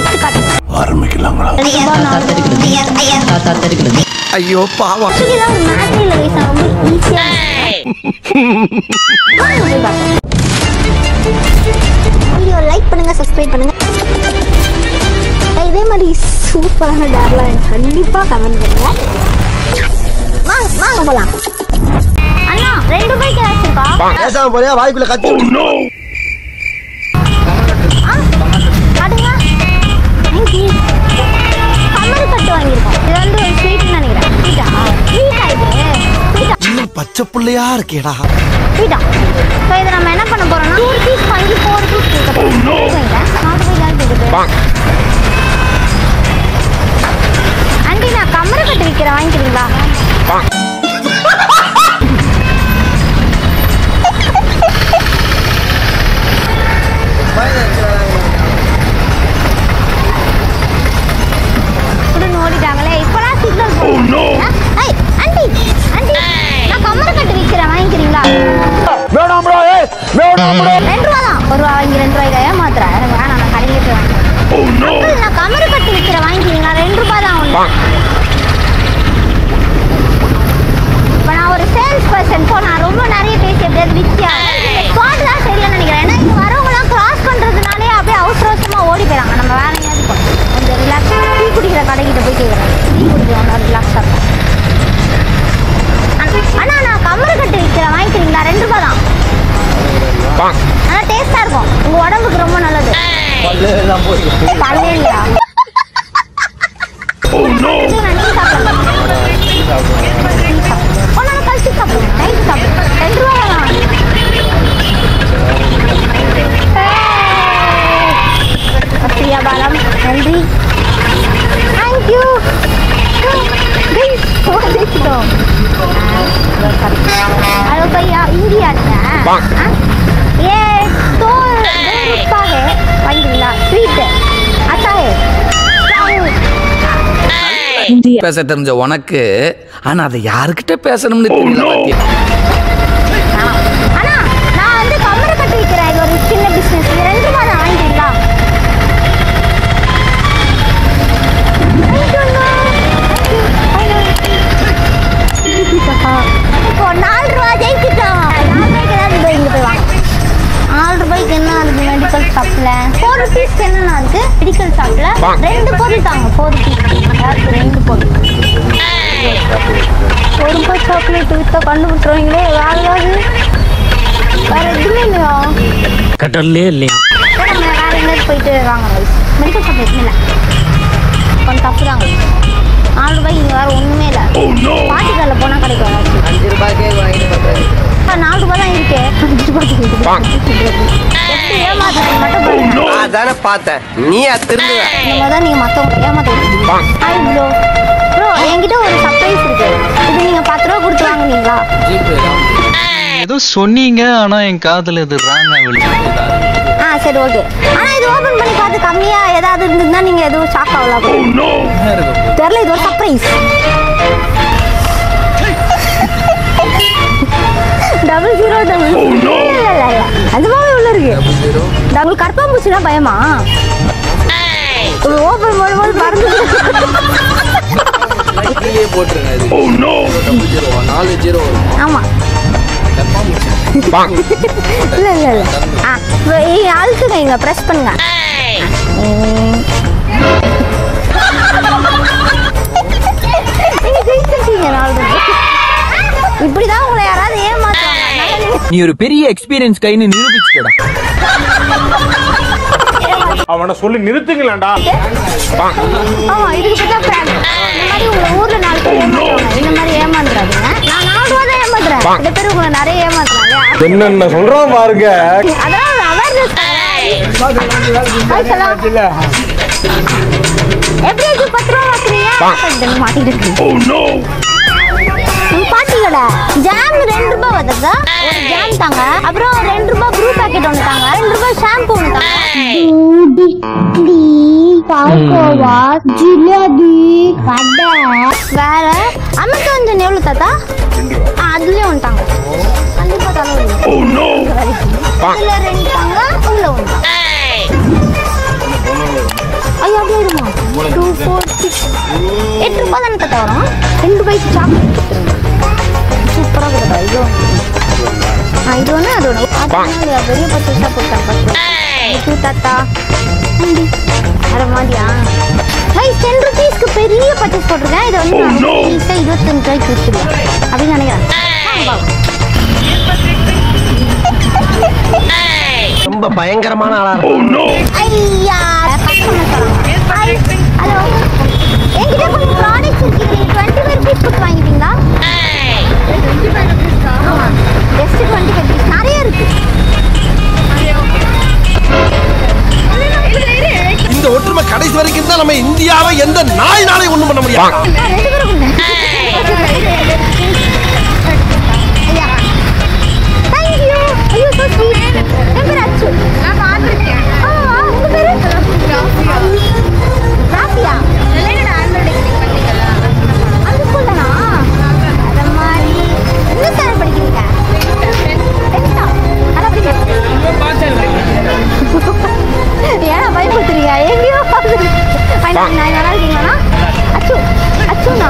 With காட்டுங்க. ஆரம்பிக்கலாங்களா? ஐயோ பாவம். இதெல்லாம் மேட்ரில கைஸ் ரொம்ப ஈஸியா. வீடியோ லைக் பண்ணுங்க, சப்ஸ்கிரைப் பண்ணுங்க. இதே மாதிரி சூப்பரான டேர்லாம் கண்டிப்பா கமெண்ட் பண்ணுங்க. வாங்க போலாம். அண்ணா 2 பைக் ஏதாச்சும் இருக்கா? பேசாம போறியா? வாய்க்குள்ள கத்தி. காட்டுங்க. தேங்க்யூ. கமர் கட்டு வாங்கியிருக்கோம். இது வந்து ஒரு ஸ்வீட்னு நினைக்கிறேன். ஸ்வீட்டா இது ஸ்வீட்டா? இன்னும் பச்சை புள்ளையா இருக்கேடா. ஸ்வீட்டா. ஸோ இதை நம்ம என்ன பண்ண போறோம்னா 2 பீஸ் வாங்கி 4 பீஸ் ஆண்டி நான் கமர் கட்டு விற்கிறேன், வாங்கிக்கிறீங்களா? ஓடிட்டாங்களே இப்பதான் சிக்னல். ஆண்டி ஆண்டி நான் கமர் கட்டு விற்கிறேன், வாங்கிக்கிறீங்களா? வேணாம் ப்ரோ. ஏய் வேணாம் ப்ரோ. 2 ரூபா தான். 1 ரூபா வாங்கி 2 ரூபாய்க்கு ஏமாத்துறேன். எனக்கு வேணாம், நான் கடையிலே போய் வாங்கிக்கிறேன். நான் கமர் கட்டு விற்கிறேன், வாங்கிக்கிறீங்களா? 2 ரூபா தான். இப்போ நான் ஒரு சேல்ஸ் பர்சன். இப்போ நான் ரொம்ப நிறைய பேசி எப்படியாவது விற்கியா ஸ்பாட் தான் சரியானு நினைக்கிறேன். ஏன்னா இங்கே வரவங்களாம் கிராஸ் பண்ணுறதுனாலே அப்படியே அவசர அவசரமாக ஓடி போயிடாங்க. நம்ம வேற எங்கேயாவது கொஞ்சம் ரிலாக்ஸாக டீ குடிக்கிற கடைக்கிட்ட போய் கேட்குறேன். டீ குடிக்கிறவங்க ரிலாக்ஸாக இருக்கும். அண்ணா நான் கமர் கட்டு விற்கிறேன், வாங்கிக்கிறீங்களா? 2 ரூபா தான். நல்லா டேஸ்டாக இருக்கும், உங்கள் உடம்புக்கு ரொம்ப நல்லது. பல்லே இல்லையா? கழிச்சு சாப்பிடுங்க, நைட்டு சாப்பிடுங்க. 2 ரூபா தான். பிரியா பாலம் நன்றி, தேங்க்யூ. हेलो भैया हिंदी आता है? ये तो 2 रुपया है, वांगिला स्वीट आता है. ஹிந்தி பேச தெரிஞ்ச உனக்கு ஆனா அதை யாருக்கிட்ட பேசணும்னு தெரியல பாத்தியா? அண்ணா நான் வந்து கமர் கட்டு விக்கிறேன். இது ஒரு சின்ன பிசினஸ். 2 ரூபாய் தான், வாங்கிக்கிறீங்களா? இப்போ 4 ரூபா ஜெயிச்சிட்டோம். 4 ரூபாய்க்கு ஏதாவது போய் இங்கே போய் வாங்க. 4 ரூபாய்க்கு என்ன இருக்குது மெடிக்கல் ஷாப்பில்? 4 ருபீஸ்க்கு என்னென்ன இருக்குது மெடிக்கல் ஷாப்பில்? 2 பொருள் தாங்க. 4 ருபீஸ் அதாவது 2 பொருள். 1 ரூபாய் சாக்லேட் விற்றா கண்டுபிடிச்சிருவீங்களே. வேற ஏதாவது வேற எதுவுமே இல்லையா? கடல்லே இல்லையா? வேற எங்கேயாவது போயிட்டு வாங்க. மெடிக்கல் ஷாப் எதுவுமே இல்லை, கொஞ்சம் தப்பு தாங்க. 4 ரூபாய்க்கு இங்கே வேற ஒன்றுமே இல்லை. பாட்டி கடையில் போனால் கிடைக்கும். 5 ரூபாய்க்கே வாங்கிட்டு போகிறது. 4 ரூபாய் தான் இருக்கு. 5 ரூபாய்க்கு எப்படி ஏமாத்துறது மட்டும் பாருங்க. அதானே பார்த்தேன், நீ திரும்ப இந்த மாதிரி தான் நீங்கள் மற்றவங்க ஏமாத்த. Hi bro. ப்ரோ என்கிட்ட ஒரு சர்ப்ரைஸ் இருக்கு. இது நீங்கள் 10 ரூபா கொடுத்து வாங்குவீங்களா? ஏதோ சொன்னீங்க, ஆனா என் காதுல இது ராங்க. சரி ஓகே. ஆனால் இது ஓப்பன் பண்ணி பார்த்து கம்மியாக ஏதாவது இருந்ததுன்னா நீங்கள் எதுவும் ஷாக் ஆகலாம். தெரியல, இது ஒரு சர்ப்ரைஸ். டபுள் ஜீரோ அந்த மாதிரி உள்ள இருக்கு. உங்களுக்கு கற்பாம்பூச்சினா பயமா? ஓப்பன் பண்ணும்போது மறந்து ஆமா. இல்ல இல்ல இல்ல அழுத்துங்க, இங்க பிரஸ் பண்ணுங்க. இப்படிதான் உங்களை யாராவது ஏமாத்துவாங்க. நீ ஒரு பெரிய எக்ஸ்பீரியன்ஸ் கைன்னு நிரூபிச்சுடா. அவனை சொல்லி நிறுத்துங்களேன்டா. ஆமா, இதுக்கு தான் பிராங்க். இந்த மாதிரி உங்க ஊர்ல 4 பேர் ஏமாத்துறாங்க. இந்த மாதிரி ஏமாந்துறாதீங்க. நான் 4 ரூபா தான் ஏமாத்துறேன். இந்த பேர் உங்களை நிறைய ஏமாத்துறாங்க. என்னென்ன சொல்றோம் பாருங்க. அதான் அவேர்னஸ். எப்படி 10 ரூபா வாங்குறீங்க? மாட்டிட்டு பாட்டி கடை ஜாம் 2 ரூபாய் வருது. ஒரு ஜாம் தாங்க. அப்புறம் 2 ரூபாய் ப்ரூ பாக்கெட் ஒன்று தாங்க. 2 ரூபாய் ஷாம்பு ஒன்று தாங்க. பால்கோவா, ஜிலேபி, வடை. வேற அமிர்தஞ்சன் எவ்வளவு தாத்தா? அதுலயும் ஒன்று தாங்க. கண்டிப்பா தலைவலி. இதுல 2 தாங்க, உள்ள 1. ஐயோ 4 6 8 ரூபாய் தானே தட்டா வரும் 2 ரூபாய்க்கு சாக்லேட் கொடுத்துருங்க சூப்பராக கொடுத்தா இது இது ஒன்று அது ஒன்று பெரிய பர்ச்சேஸாக கொடுத்தாங்க தாத்தா அரை மாதிரியா கைஸ் 10 ரூபீஸ்க்கு பெரிய பர்ச்சேஸ் போட்டிருக்கேன் இதை வந்து ஈஸியாக 25 ரூபாய்க்கு விற்றுருவேன் அப்படின்னு நினைக்கிறேன் ரொம்ப பயங்கரமான ஆளா ஐயா ஹலோ என்கிட்ட கொஞ்சம் ப்ராடக்ட்ஸ் இருக்குது 25 ரூபீஸ் கொடுத்து வாங்கிட்டீங்களா ஜஸ்ட் 25 ரூபீஸ் நிறைய இருக்கு இந்த ஒற்றுமை கடைசி வரைக்கும் தான் நம்ம இந்தியாவை எந்த நாளை ஒண்ணும் பண்ண முடியாது. ஏன்னா பயப்படுத்துறீங்க எங்கேயோ நல்லா இருக்கீங்களா அச்சு அச்சுண்ணா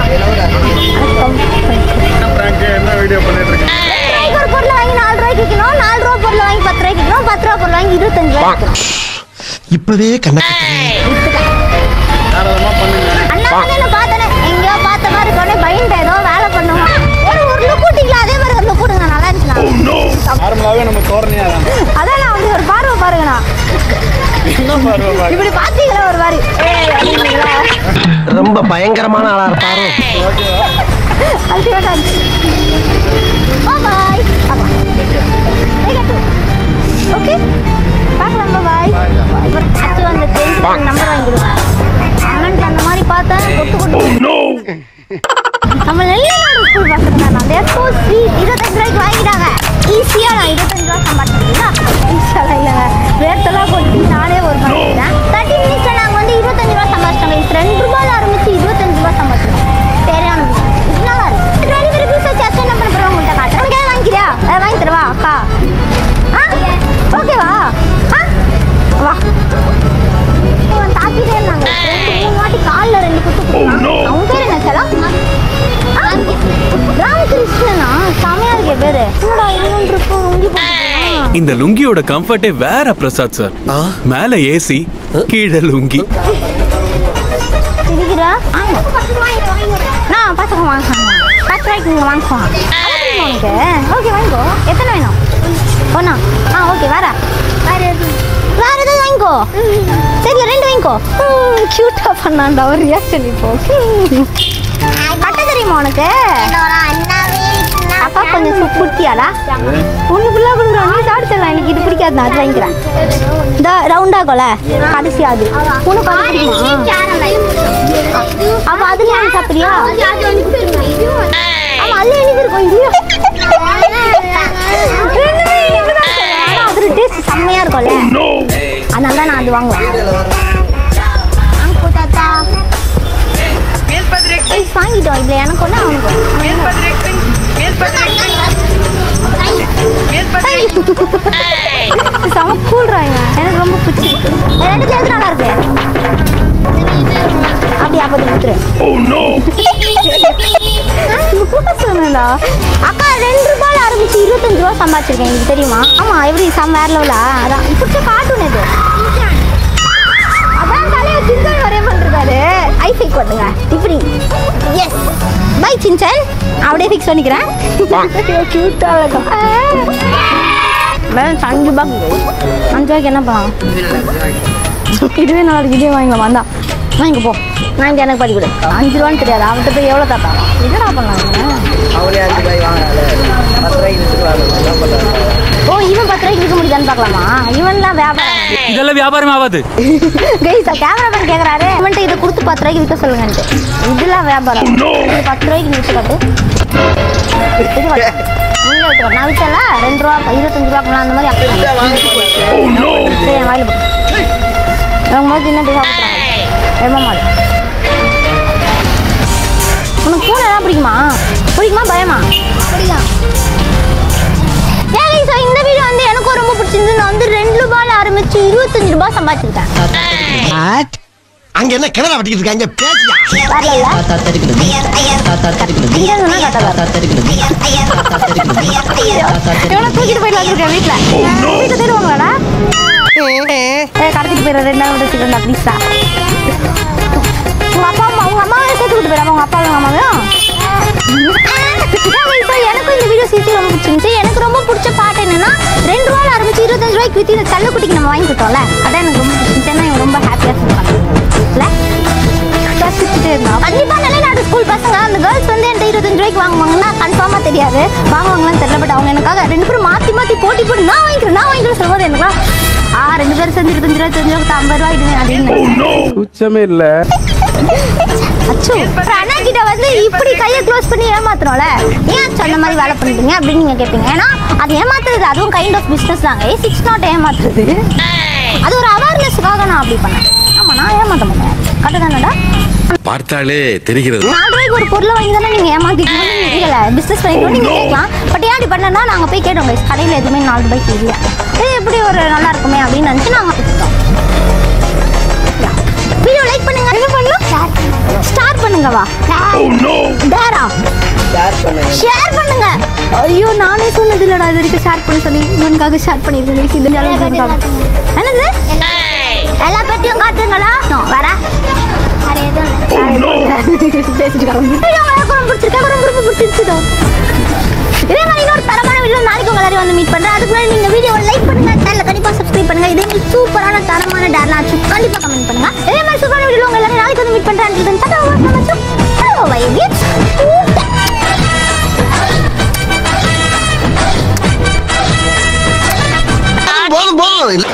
ஒரு பொருளை வாங்கி 4 ரூபாய்க்கு விற்கணும் 4 ரூபா பொருளை வாங்கி 10 ரூபாய்க்கு விற்கணும் 10 ரூபா பொருளை வாங்கி 25 ரூபாய்க்கு இப்பவே கண்ணு அண்ணா வந்து பார்த்தேனே எங்கேயோ பார்த்த மாதிரி இருக்கோன்னே பயந்து ஏதோ வேலை பண்ணுவோம் ஒரு லுக் கூட்டிங்களா அதே மாதிரி ஒரு லுக் கூடுங்க நல்லா இருந்துச்சுண்ணா நார்மலாவே நம்ம தோரணையா தான் அதான் நான் வந்து ஒரு பார்வை பாருங்கண்ணா இப்படி பாத்தீங்களா ஒரு மாதிரி ரொம்ப பயங்கரமான ஆளா இருப்பாரு ஓகே பார்க்கலாம் பாய் அச்சு வந்து நம்பர் வாங்கிடுவேன் அண்ணனுக்கு அந்த மாதிரி பார்த்தேன் கொட்டு நம்ம நெல்லைநாடு ஸ்கூல் பசங்க தான் தேர்ஃபோ ஸ்வீட் 25 ரூபாய்க்கு வாங்கிட்டாங்க ஈஸியாக நான் 25 ரூபா சம்பாதிச்சிங்களா ஈஸியாக இல்லைங்க ரேட்டெல்லாம் கொட்டி நானே ஒரு பண்ணிக்கிறேன் 30 மினிட்ஸில் நாங்கள் வந்து 25 ரூபா சம்பாதிச்சிட்டோம் 2 ரூபாயில் ஆரம்பிச்சு 25 ரூபா சம்பாதிச்சிட்டோம் சரியான விஷயம் நல்லா இருக்கு 20 ரூபீஸ் வச்சு அச்சு என்ன பண்ண போகிறோம் உங்கள்கிட்ட காட்டுறேன் உனக்கு வாங்கிக்கிறியா வாங்கி தருவா அக்கா ஓகேவா வா தாக்கிட்டே இருந்தாங்க 3 வாட்டி காலில் 2 குத்து அவங்க பேர் என்ன செலம் ராமகிருஷ்ணனா செமையா இருக்கு பேரு இந்த லுங்கியோட கம்ஃபர்ட்டே வேற பிரசாத் சார் மேல ஏசி கீழே லுங்கி இருக்கிறா நான் பசங்க வாங்கிக்கோங்க 10 ரூபாய்க்கு நீங்கள் வாங்கிக்கோங்க ஓகே வாங்கிக்கோ எத்தனை வேணும் ஒன்றா ஓகே வேற எதாவது வாங்கிக்கோ சரி 2 வாங்கிக்கோ க்யூட்டாக பண்ணாண்டா ஒரு ரியாக்ஷன் இப்போ கட்ட தெரியுமா உனக்கு அப்பா கொஞ்சம் குட்டியாடா ஒன்று ஃபுல்லாக கொடுக்குறோம் நீ சாப்பிட்டுலாம் எனக்கு இது பிடிக்காது நான் அது வாங்கிக்கிறேன் இந்த ரவுண்டாகல கடைசி அது உனக்கு அப்போ அதுலேயே வாங்கி சாப்பிட்றியா ஆமாம் அதுலேயே எனக்கு இருக்கும் இது அது டேஸ்ட் செம்மையாக இருக்கும்ல அதனால தான் நான் அது வாங்குவேன் வாங்கிட்டோம் இதுல எனக்கு ஒண்ணு அவனுக்கு செம கூல்றாங்க எனக்கு ரொம்ப பிடிச்சிருக்கு 2 சேர்த்து நல்லா இருக்கு அப்படியே அப்படி கொடுத்துரு சொன்னா அக்கா 2 ரூபாய் ஆரம்பிச்சு 25 ரூபா சம்பாதிச்சிருக்கேன் எனக்கு தெரியுமா ஆமா எப்படி வேற லெவலா அதான் பிடிச்ச கார்ட்டூன் இது அதான் தலையை சின்சன் வரைய பண்ணிருக்காரு ஐஃபை கொட்டுங்க இப்படி எஸ் பை சின்சன் அப்படியே ஃபிக்ஸ் பண்ணிக்கிறேன் க்யூட்டாக இருக்கும் வேறு 5 ரூபாய்க்கு என்ன பண்ணலாம் இதுவே நல்லா இருக்கு இதே வாங்கிக்கலாம் வந்தா வாங்கிக்க போ வாங்கிட்டு எனக்கு படி கொடு 5 ரூபான்னு தெரியாது அவன்கிட்ட போய் எவ்வளோ தாத்தா இதென்ன பண்ணலாம் அவனே 5 ரூபாய் வாங்குறாரு 10 ரூபாய்க்கு விற்றுருவாங்க ஓ இவன் 10 ரூபாய்க்கு விற்க முடியுதான்னு பார்க்கலாமா இவன்லாம் வியாபாரம் இதெல்லாம் வியாபாரம் ஆகாது கைஸ் கேமராமேன் கேட்குறாரு இவன்ட்டு இதை கொடுத்து 10 ரூபாய்க்கு விற்க சொல்லுங்கன்ட்டு இதெல்லாம் வியாபாரம் இது 10 ரூபாய்க்கு விற்க காட்டு இது நீங்க விட்டுக்கோ நான் விற்றல 2 ரூபா 25 ரூபாய்க்குலாம் அந்த மாதிரி சரி என் வாயில் அவங்க மாதிரி என்ன போய் சாப்பிட்றாங்க ரொம்ப மாடு உனக்கு பூனை எல்லாம் பிடிக்குமா பயமா பிடிக்கும் ஸோ இந்த வீடியோ வந்து எனக்கும் ரொம்ப பிடிச்சிருந்து நான் வந்து 2 ரூபாயில் ஆரம்பிச்சு 25 ரூபாய் சம்பாதிச்சிருக்கேன் அங்க என்ன கிணறு வெட்டிக்கிட்டு இருக்காங்க பேசியா வரல இங்க சொன்னா எவ்வளவு தூக்கிட்டு போயிட்டு வந்திருக்கேன் வீட்டுல வீட்டு தருவாங்களாடா கடத்திட்டு போயிடுற 2 நாள் வச்சுக்கா ப்ளீஸா உங்க அம்மாவே சேர்த்து விட்டு போயிடாம உங்க அப்பாவும் அம்மாவையும் எனக்கும் இந்த வீடியோ சீட்டு ரொம்ப பிடிச்சிருந்துச்சு. எனக்கு ரொம்ப பிடிச்ச பாட்டு என்னன்னா 2 ரூபாய் ஆரம்பிச்சு 25 ரூபாய்க்கு வித்தி இந்த செல்லக்குட்டிக்கு நம்ம வாங்கி கொடுத்தோம்ல அதான் எனக்கு ரொம்ப பிடிச்சிருந்துச்சு. ஏன்னா இவங்க ரொம்ப ஹாப்பியா இருப்பாங்க. கண்டிப்பா நிலைநாட்டு ஸ்கூல் பசங்க அந்த கேர்ள்ஸ் வந்து என்கிட்ட 25 ரூபாய்க்கு வாங்குவாங்கன்னா கன்ஃபார்மா தெரியாது வாங்குவாங்களான்னு தெரியல. பட் அவங்க எனக்காக 2 பேரும் மாத்தி போட்டி போட்டு நான் வாங்கிக்கிறேன் சொல்லும்போது எனக்குலாம் 2 பேரும் சேர்ந்து 25 ரூபாய் 50 ரூபாய் அப்படின்னு உச்சமே இல்ல. அச்சோ அண்ணா கிட்ட வந்து இப்படி கையை க்ளோஸ் பண்ணி ஏமாத்துறோம்ல ஏன் அச்சோ அந்த மாதிரி வேலை பண்ணிட்டீங்க அப்படின்னு நீங்க கேட்பீங்க. ஏன்னா அது ஏமாத்துறது அதுவும் கைண்ட் ஆஃப் பிசினஸ் தாங்க. A6 நாட் ஏமாத்துறது அது ஒரு அவேர்னஸ்க்காக நான் அப்படி பண்ணேன். ஆமா நான் ஏமாத்த மாட்டேன் கரெக்டு தானடா பார்த்தாலே தெரிகிறது. 4 ரூபாய்க்கு ஒரு பொருளை வாங்கி தானே நீங்க ஏமாத்திக்கணும் இல்ல பிசினஸ் பண்ணிக்கணும் நீங்க கேட்கலாம். பட் ஏன் அப்படி பண்ணா நாங்க போய் கேட்டோம் கடையில் எதுவுமே 4 ரூபாய்க்கு இல்லை இது எப்படி ஒரு நல்லா இருக்குமே அப்படின்னு நினைச்சு நாங்க கொடுத்தோம். வீடியோ லைக் பண்ணுங்க என்ன பண்ணணும் ஸ்டார்ட் பண்ணுங்க வா டேரா ஷேர் பண்ணுங்க. ஐயோ நானே சொன்னது இல்லடா இது வரைக்கும் ஷேர் பண்ண சொல்லி இவனுக்காக ஷேர் பண்ணிருக்கேன். என்னது எல்லா பெட்டியும் காட்டுங்களா வர இதே மாதிரி இன்னொரு தரமான வீடியோ நாளைக்கு உங்க எல்லாரையும் வந்து மீட் பண்றேன். அதுக்கு முன்னாடி நீங்க வீடியோ லைக் பண்ணுங்க சேனலை கண்டிப்பா சப்ஸ்கிரைப் பண்ணுங்க. இதே மாதிரி சூப்பரான தரமான டேர்னாச்சு கண்டிப்பா கமெண்ட் பண்ணுங்க. இதே மாதிரி சூப்பரான வீடியோ உங்க எல்லாரும் நாளைக்கு வந்து மீட் பண்றேன். போதும்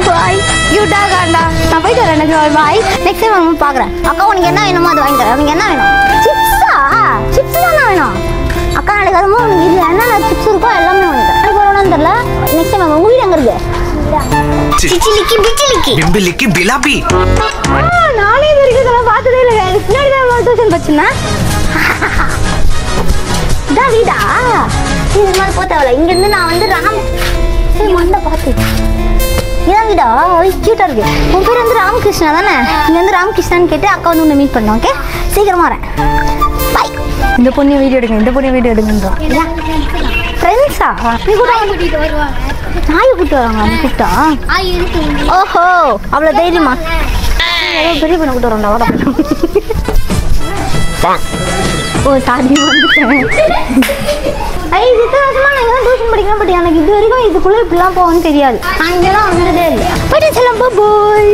பாய் கியூட்டா காண்டா நான் போயிட்டு வரேன் எனக்கு பாய் நெக்ஸ்ட் டைம் வந்து பார்க்குறேன். அக்கா உனக்கு என்ன வேணுமோ அது வாங்கி தரேன். உனக்கு என்ன வேணும் சிப்ஸ் தானே வேணும் அக்கா நாளைக்கு அதுமோ உனக்கு இது என்னென்ன சிப்ஸ் இருக்கோ எல்லாமே வாங்கி தரேன். எனக்கு வரணும்னு தெரியல நெக்ஸ்ட் டைம் உங்கள் வீடு எங்கே இருக்கு நானே இது வரைக்கும் இதெல்லாம் பார்த்ததே இல்லை. எனக்கு பின்னாடி தான் டியூஷன் வச்சுருந்தேன் இதான் வீடா இது மாதிரி போத்தவல இங்கேருந்து நான் வந்து மண்டை பார்த்து இதான் வீடா கியூட்டா இருக்கு. உன் பேர் வந்து ராமகிருஷ்ணா தானே இங்க வந்து ராமகிருஷ்ணான்னு கேட்டு அக்கா வந்து உன்னை மீட் பண்ணோம். ஓகே சீக்கிரமா வரேன் பாய். இந்த பொண்ணு வீடியோ எடுங்கன்றான் ஃப்ரெண்ட்ஸா நீ கூட நாயை கூப்பிட்டு வராங்க நீ கூப்பிட்டா ஓஹோ அவ்வளோ தைரியமா பெரிய பொண்ணை கூப்பிட்டு வரோம்டா வர ஓ சாரி வந்துட்டேன். வித்தியாசமா நான் இங்கே டியூஷன் படிக்கிறேன். பட் எனக்கு இது வரைக்கும் இதுக்குள்ளே இப்படிலாம் போகணும்னு தெரியாது. நான் இங்கெல்லாம் வந்ததே இல்லை. போயிட்டு செல்லம் போய்